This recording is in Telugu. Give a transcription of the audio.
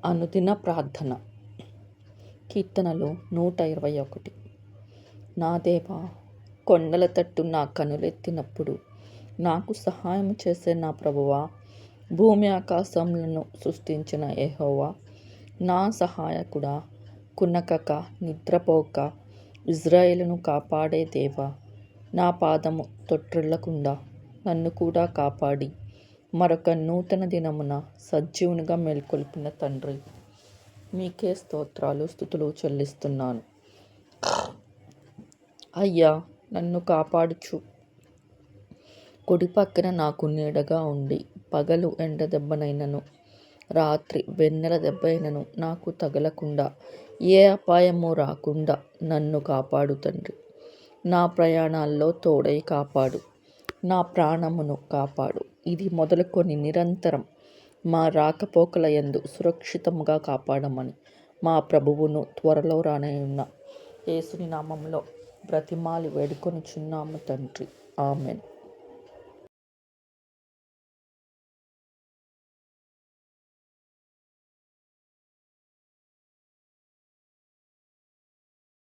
అనుదిన ప్రార్థన. కీర్తనలు 121. నా దేవా, కొండల తట్టు నా కనులెత్తినప్పుడు నాకు సహాయం చేసే నా ప్రభువా, భూమి ఆకాశములను సృష్టించిన యెహోవా నా సహాయకుడా, కునకక నిద్రపోక ఇజ్రాయేలును కాపాడే దేవా, నా పాదము తొట్రిల్లకుండా నన్ను కూడా కాపాడి మరొక నూతన దినమున సజీవునిగా మేల్కొల్పిన తండ్రి, మీకే స్తోత్రాలు స్తుతులు చెల్లిస్తున్నాను. అయ్యా, నన్ను కాపాడుచు కుడి పక్కన నాకు నీడగా ఉండి, పగలు ఎండ దెబ్బనైనను రాత్రి వెన్నెల దెబ్బైనను నాకు తగలకుండా ఏ అపాయము రాకుండా నన్ను కాపాడు తండ్రి. నా ప్రయాణాల్లో తోడై కాపాడు, నా ప్రాణమును కాపాడు. ఇది మొదలుకొని నిరంతరం మా రాకపోకల యందు సురక్షితముగా కాపాడమని మా ప్రభువును త్వరలో రానయ్యున్న యేసుని నామములో బ్రతిమాలి వేడుకొనుచున్నాము తండ్రి. ఆమెన్.